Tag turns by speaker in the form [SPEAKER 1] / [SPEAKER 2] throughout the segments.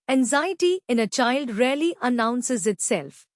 [SPEAKER 1] Anxiety in a child rarely announces itself.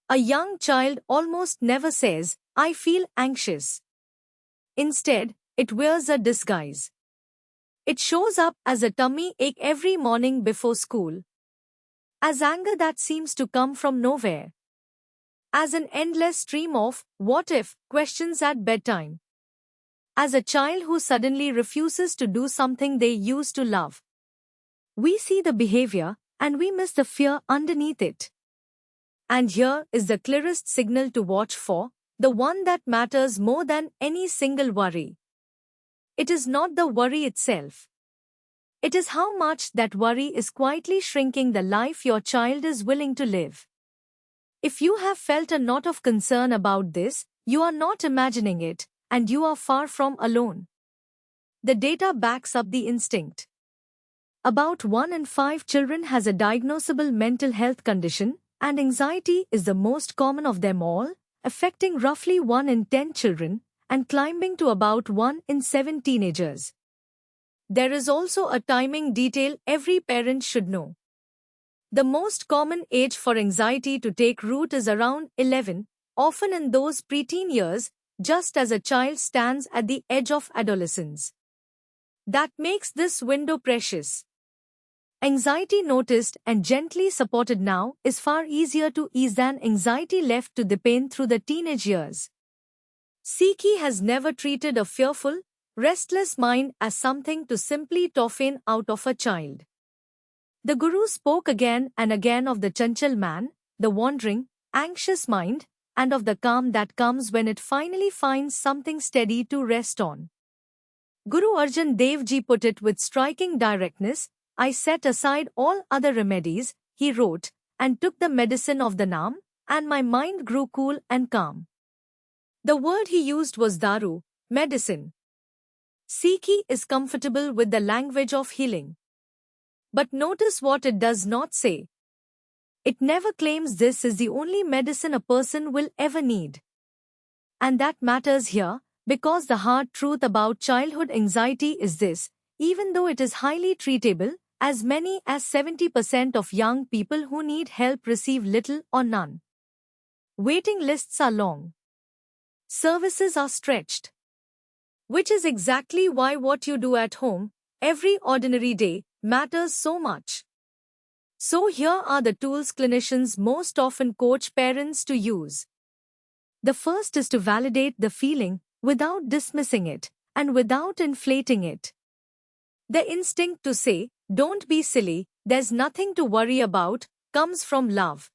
[SPEAKER 1] A young child almost never says, "I feel anxious." Instead, it wears a disguise. It shows up as a tummy ache every morning before school, as anger that seems to come from nowhere, as an endless stream of "what if" questions at bedtime, as a child who suddenly refuses to do something they used to love. We see the behavior, and we miss the fear underneath it. And here is the clearest signal to watch for, the one that matters more than any single worry. It is not the worry itself. It is how much that worry is quietly shrinking the life your child is willing to live. If you have felt a knot of concern about this, you are not imagining it, and you are far from alone. The data backs up the instinct. About 1 in 5 children has a diagnosable mental health condition, and anxiety is the most common of them all, affecting roughly 1 in 10 children, and climbing to about 1 in 7 teenagers. There is also a timing detail every parent should know. The most common age for anxiety to take root is around 11, often in those preteen years, just as a child stands at the edge of adolescence. That makes this window precious. Anxiety noticed and gently supported now is far easier to ease than anxiety left to deepen through the teenage years. Sikhi has never treated a fearful, restless mind as something to simply toughen out of a child. The Guru spoke again and again of the Chanchal man, the wandering, anxious mind, and of the calm that comes when it finally finds something steady to rest on. Guru Arjan Dev Ji put it with striking directness. "I set aside all other remedies," he wrote, "and took the medicine of the Naam, and my mind grew cool and calm." The word he used was daru, medicine. Sikhi is comfortable with the language of healing. But notice what it does not say. It never claims this is the only medicine a person will ever need. And that matters here, because the hard truth about childhood anxiety is this: even though it is highly treatable, as many as 70% of young people who need help receive little or none. Waiting lists are long. Services are stretched. Which is exactly why what you do at home, every ordinary day, matters so much. So here are the tools clinicians most often coach parents to use. The first is to validate the feeling, without dismissing it, and without inflating it. The instinct to say, "Don't be silly, there's nothing to worry about," comes from love.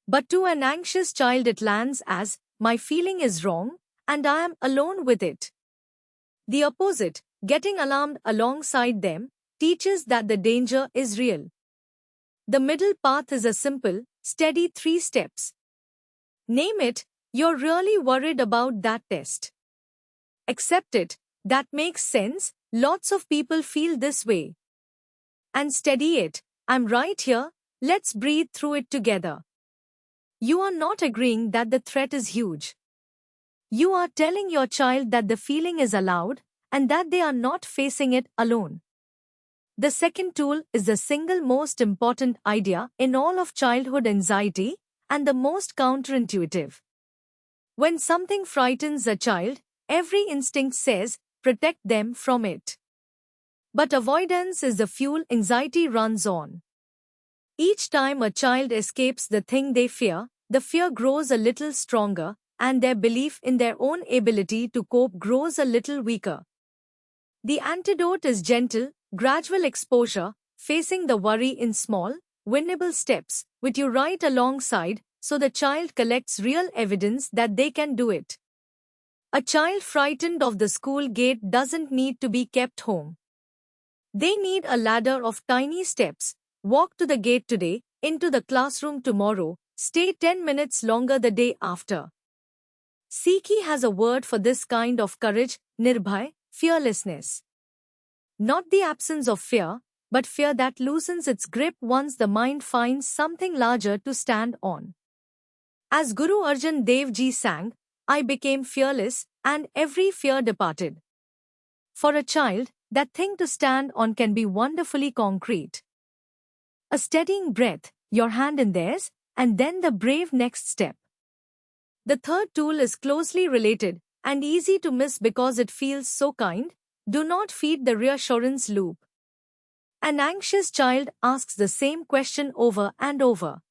[SPEAKER 1] But to an anxious child it lands as, "My feeling is wrong, and I am alone with it." The opposite, getting alarmed alongside them, teaches that the danger is real. The middle path is a simple, steady 3 steps. Name it, "You're really worried about that test." Accept it, "That makes sense, lots of people feel this way." And steady it, "I'm right here, let's breathe through it together." You are not agreeing that the threat is huge. You are telling your child that the feeling is allowed, and that they are not facing it alone. The second tool is the single most important idea in all of childhood anxiety, and the most counterintuitive. When something frightens a child, every instinct says, "Protect them from it." But avoidance is the fuel anxiety runs on. Each time a child escapes the thing they fear, the fear grows a little stronger, and their belief in their own ability to cope grows a little weaker. The antidote is gentle, gradual exposure, facing the worry in small, winnable steps, with you right alongside, so the child collects real evidence that they can do it. A child frightened of the school gate doesn't need to be kept home. They need a ladder of tiny steps. Walk to the gate today, into the classroom tomorrow, stay 10 minutes longer the day after. Sikhi has a word for this kind of courage, nirbhay, fearlessness. Not the absence of fear, but fear that loosens its grip once the mind finds something larger to stand on. As Guru Arjan Dev Ji sang, "I became fearless, and every fear departed." For a child, that thing to stand on can be wonderfully concrete. a steadying breath, your hand in theirs, and then the brave next step. The third tool is closely related and easy to miss because it feels so kind. Do not feed the reassurance loop. An anxious child asks the same question over and over.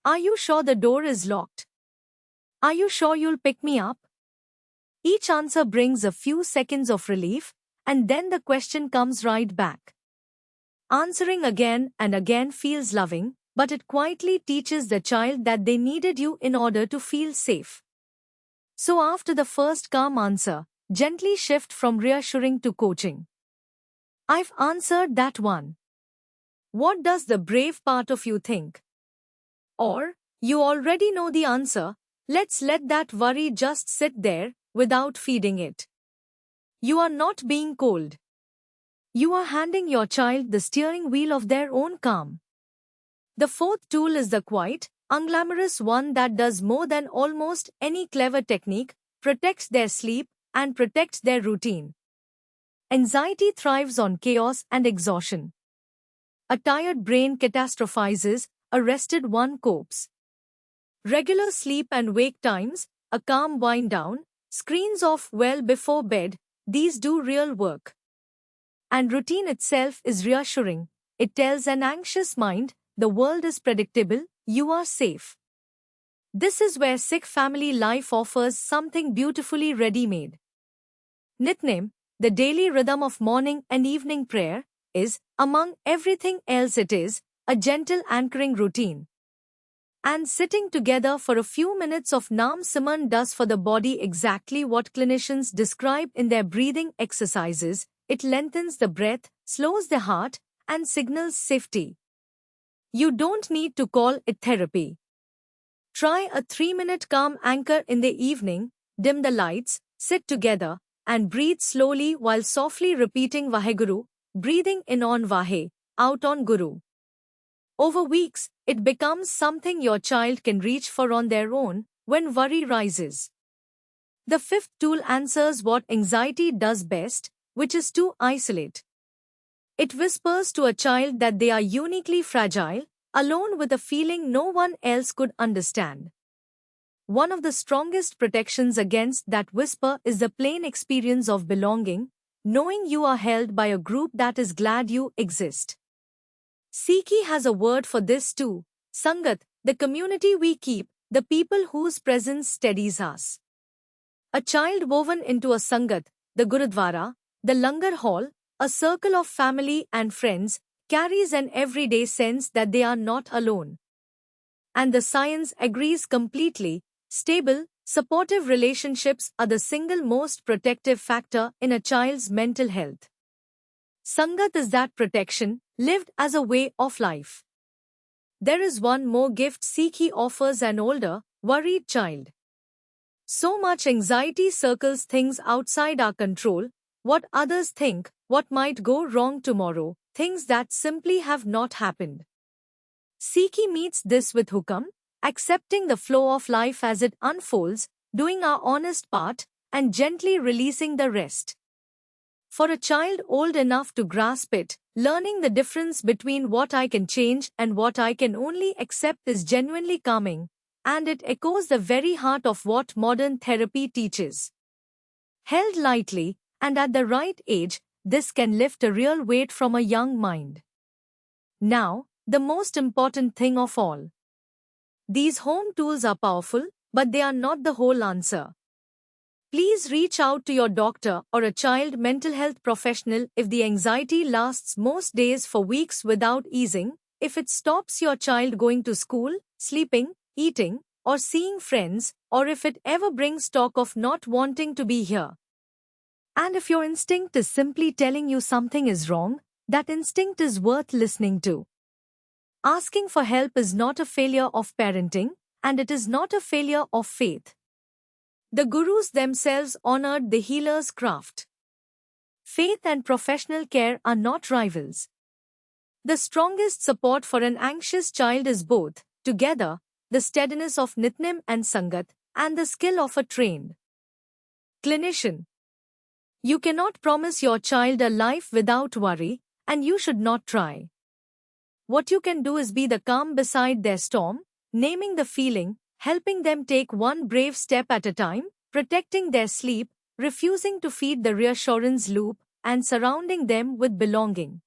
[SPEAKER 1] Are you sure the door is locked? Are you sure you'll pick me up? Each answer brings a few seconds of relief, and then the question comes right back. Answering again and again feels loving, but it quietly teaches the child that they needed you in order to feel safe. So after the first calm answer, gently shift from reassuring to coaching. I've answered that one. What does the brave part of you think? Or, you already know the answer, let's let that worry just sit there without feeding it. You are not being cold. You are handing your child the steering wheel of their own calm. The fourth tool is the quiet, unglamorous one that does more than almost any clever technique, protects their sleep, and protects their routine. Anxiety thrives on chaos and exhaustion. A tired brain catastrophizes, a rested one copes. Regular sleep and wake times, a calm wind down, screens off well before bed, these do real work. And routine itself is reassuring. It tells an anxious mind, the world is predictable, you are safe. This is where Sikh family life offers something beautifully ready-made. Nitnem, the daily rhythm of morning and evening prayer, is, among everything else it is, a gentle anchoring routine. And sitting together for a few minutes of Naam Siman does for the body exactly what clinicians describe in their breathing exercises. It lengthens the breath, slows the heart, and signals safety. You don't need to call it therapy. Try a 3-minute calm anchor in the evening, dim the lights, sit together, and breathe slowly while softly repeating Vaheguru, breathing in on Vahe, out on Guru. Over weeks, it becomes something your child can reach for on their own when worry rises. The fifth tool answers what anxiety does best, which is to isolate. It whispers to a child that they are uniquely fragile, alone with a feeling no one else could understand. One of the strongest protections against that whisper is the plain experience of belonging, knowing you are held by a group that is glad you exist. Sikhi has a word for this too, Sangat, the community we keep, the people whose presence steadies us. A child woven into a Sangat, the Gurudwara, the Langar Hall, a circle of family and friends, carries an everyday sense that they are not alone. And the science agrees completely, stable, supportive relationships are the single most protective factor in a child's mental health. Sangat is that protection, lived as a way of life. There is one more gift Sikhi offers an older, worried child. So much anxiety circles things outside our control, what others think, what might go wrong tomorrow, things that simply have not happened. Sikhi meets this with hukam, accepting the flow of life as it unfolds, doing our honest part, and gently releasing the rest. For a child old enough to grasp it, learning the difference between what I can change and what I can only accept is genuinely calming, and it echoes the very heart of what modern therapy teaches. Held lightly, and at the right age, this can lift a real weight from a young mind. Now, the most important thing of all. These home tools are powerful, but they are not the whole answer. Please reach out to your doctor or a child mental health professional if the anxiety lasts most days for weeks without easing, if it stops your child going to school, sleeping, eating, or seeing friends, or if it ever brings talk of not wanting to be here. And if your instinct is simply telling you something is wrong, that instinct is worth listening to. Asking for help is not a failure of parenting, and it is not a failure of faith. The gurus themselves honored the healer's craft. Faith and professional care are not rivals. The strongest support for an anxious child is both, together, the steadiness of Nitnem and Sangat, and the skill of a trained clinician. You cannot promise your child a life without worry, and you should not try. What you can do is be the calm beside their storm, naming the feeling, helping them take one brave step at a time, protecting their sleep, refusing to feed the reassurance loop, and surrounding them with belonging.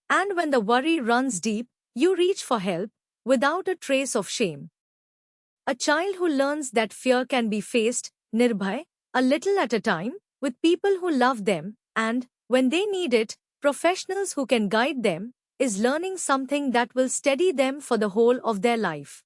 [SPEAKER 1] And when the worry runs deep, you reach for help, without a trace of shame. A child who learns that fear can be faced, nirbhay, a little at a time, with people who love them, and, when they need it, professionals who can guide them, is learning something that will steady them for the whole of their life.